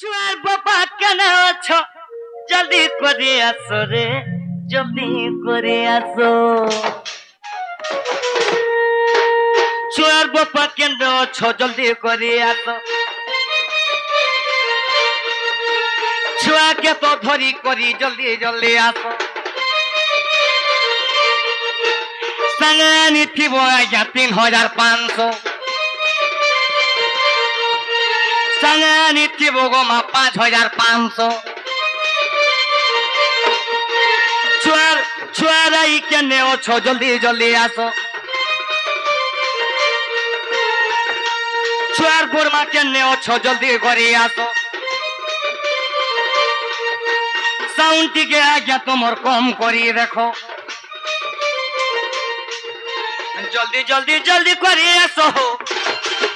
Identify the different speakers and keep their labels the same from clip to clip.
Speaker 1: छुआर बापा केने अछो जल्दी करे आसो रे जल्दी करे आसो छुआर बापा केने अछो जल्दी करे आसो छुआ के तो धरी करी जल्दी जल्दी आसो संगानी थी वो आया 3500 संगानी थी वो गोमा 5500 छुआर छुआर आई के ने ओछो जल्दी जल्दी आसो छुआर बुरमा के ने ओछो जल्दी करी आसो साउंड के आज्ञा तुमर कम करी रखो जल्दी जल्दी जल्दी करी आसो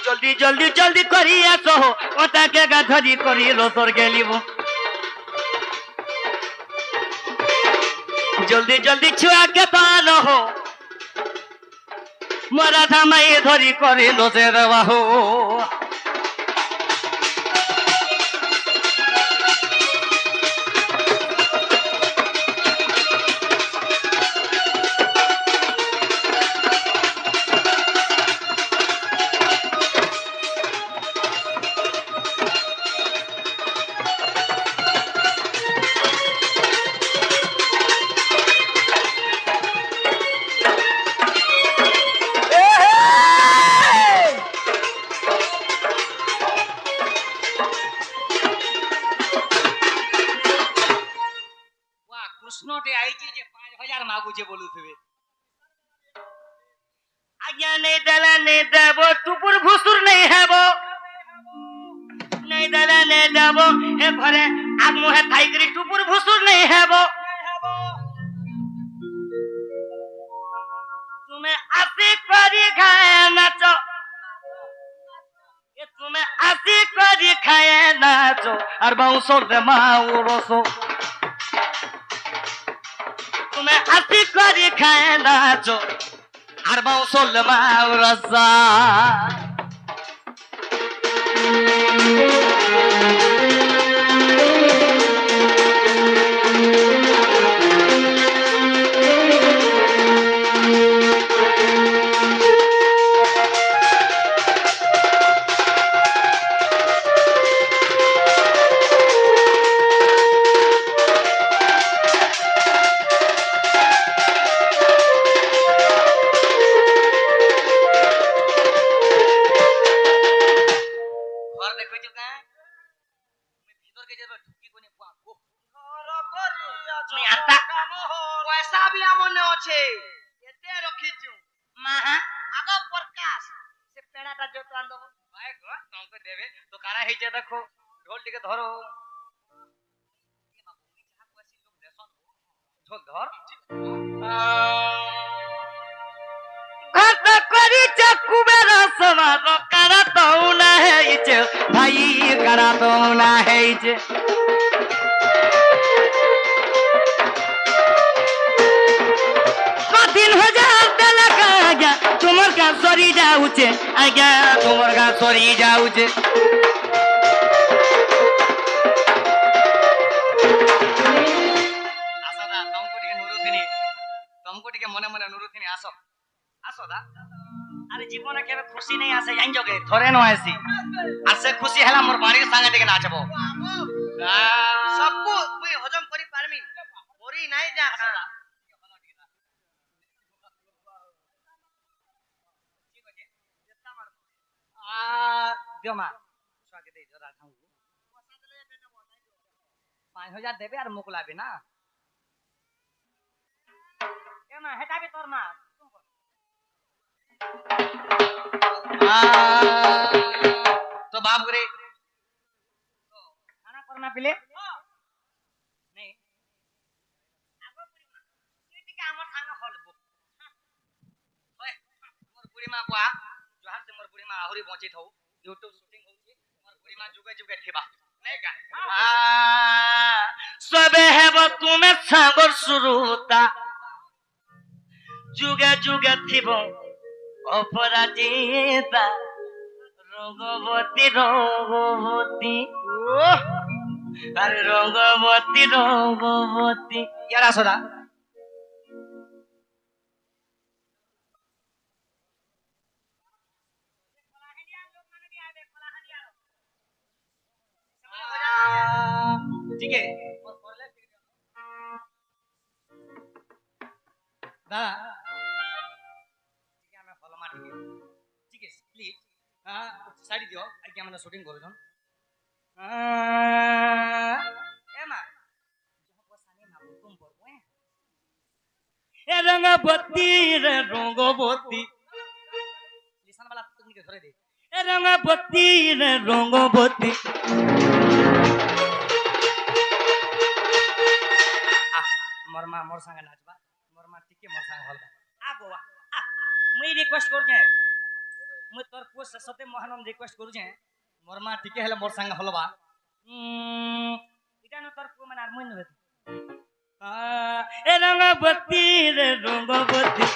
Speaker 1: जल्दी जल्दी जल्दी करी आसो ओता के गाधरी करी लोसर गेलिबो जल्दी जल्दी छुआ के पालो हो मरा थामाई धरी करी लोसे रवा हो कृष्णटे आईची जे 5000 मागू जे बोलू थवे आज्ञा नहीं दला नहीं देबो टुपुर भुसुर नहीं हेबो नहीं दला नहीं देबो हे घरे आग मुहे थाईकरी टुपुर भुसुर नहीं हेबो तुम्हें आसी करी खाए नाचो ये तुम्हें आसी करी खाए नाचो और बाउसोर दे माउरोसो तुम्हें आसी करी खाए नाचो और बाउसोर माउरोसो देखो ढोल टिके धरो धर घट करी कुबेर समाज करा तो ना है इचे भाई करा तो ना है इचे कठिन हो जा लगा गया तुमर का सरी जाउचे आज्ञा तुमर का सरी जाउचे मने मने नुरुथिनी आसो आसो दा अरे जीवन के खुशी नहीं आसे जाइन जगे थोरे न आसी आसे खुशी हला मोर बाणी संगे टिके नाचबो सब को मुई हजम करी पारमी मोरी नाही जा ठीक होजे जेता मार दियो मा स्वागत दे जरा खाऊ 5000 देबे और मोकलाबे ना केना हटाबे तोर मा तो बाप रे तो खाना करना पिले नहीं आगो पुरी मा सीटी के हमर संग हलबो ओए मोर पुरी मा बुआ जोहार से मोर पुरी मा आहुरी पहुंची थौ यूट्यूब शूटिंग होची मोर पुरी मा जुगे जुगे थेबा नहीं का सबे हेबो तुमे सागर सुरुता जुगे जुगे थिबो अपराजिता রঙ্গবতী রঙ্গবতী আরে রঙ্গবতী রঙ্গবতী ইয়ার আসো দা ठीक है दादा ठीक है मैं फॉलो मार ठीक है प्लीज हां साइड दियो आगे আমরা শুটিং করব এমা জহপসানি না হুকুম করব এ রঙ্গবতী রে রঙ্গবতী লিসান वाला তুমি ধরে দে এ রঙ্গবতী রে রঙ্গবতী मोर माँ मोर संग नाचबा मोर माँ टिके मोर संग हलबा आगो वा मुई रिक्वेस्ट कर जे मुई तोर पुस सते मोहनम रिक्वेस्ट कर जे मोर माँ टिके हेले मोर संग हलबा इटा न तोर पु मन आर मुई न ए रंगबती रे रंगबती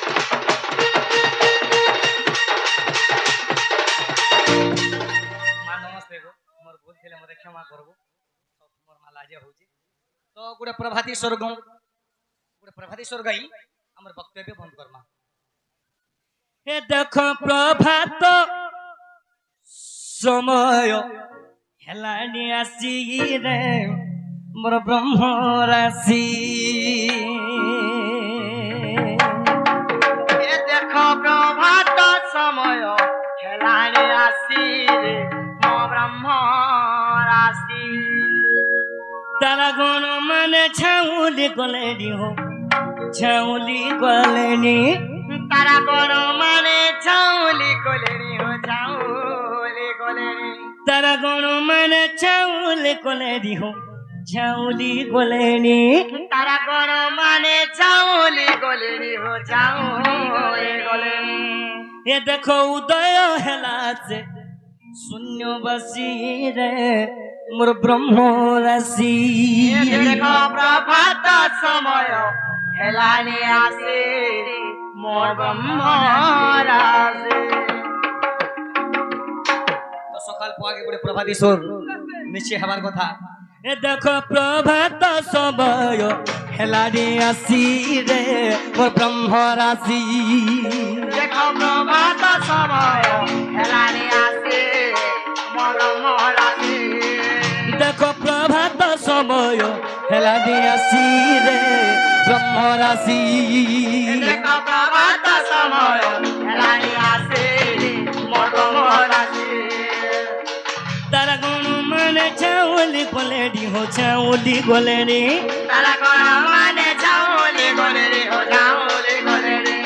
Speaker 1: मां नमस्ते गो मोर भूल थिले मते क्षमा करबो मोर माँ लाजे होजी तो गुडे प्रभाती स्वर्गम प्रभातेश्वर गाई हमर वक्तव्य बंद करमा हे देखो प्रभात समय हेलानी आसी रे मोर ब्रह्म राशि हे देखो प्रभात समय हेलानी आसी रे मोर ब्रह्म राशि तारा गुण मन छाउली गलेडी हो छाउली गलेनी तारा गुण मन छाउली गलेनी हो छाउली गलेनी तारा गुण मन छाउली गलेनी हो छाउली गलेनी तारा गुण मन छाउली गलेनी हो छाउली गलेनी ये देखो उदय हेला से शून्य बसी रे मोर ब्रह्म राशि देखो प्रभात समय हेलानी आसे मोर ब्रह्म राशि तो सकाल पागे गुडे प्रभातेश्वर निश्चय हबार कथा ए देखो प्रभात समय हेलानी आसी रे मोर ब्रह्म राशि देखो प्रभात समय हेलानी आसे मोर ब्रह्म राशि देखो प्रभात समय हेलानी आसी रे ब्रह्म राशि देखो प्रभात समय हेलानी आसी मोर ब्रह्म राशि तारा गुण मन छाउली गलेडी हो छाउली गलेडी तारा गुण मन छाउली गलेडी हो छाउली गलेडी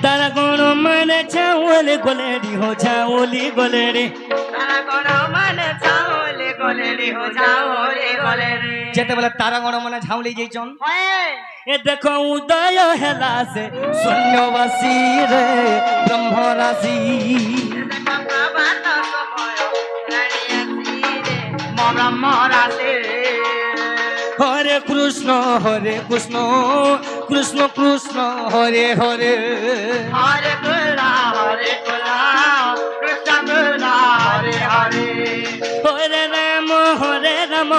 Speaker 1: तारा गुण मन छाउली गलेडी हो छाउली गलेडी तारा गुण मन छाउली गलेडी हो छाउली गलेडी जेते बोले तारा गुण मन छाउली जइचन ए देखो उदय हेला से शून्यवासी रे ब्रह्म राशि देखो प्रभात समय ब्रह्म राशि हरे कृष्ण कृष्ण कृष्ण हरे हरे हरे कृष्ण कृष्ण कृष्ण हरे हरे हरे राम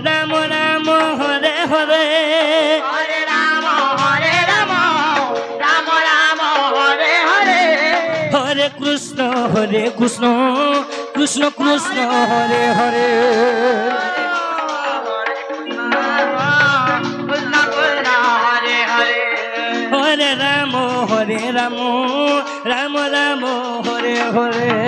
Speaker 1: राम राम हरे हरे हरे राम राम राम हरे हरे हरे कृष्ण कृष्ण कृष्ण कृष्ण हरे हरे हरे राम राम राम हरे हरे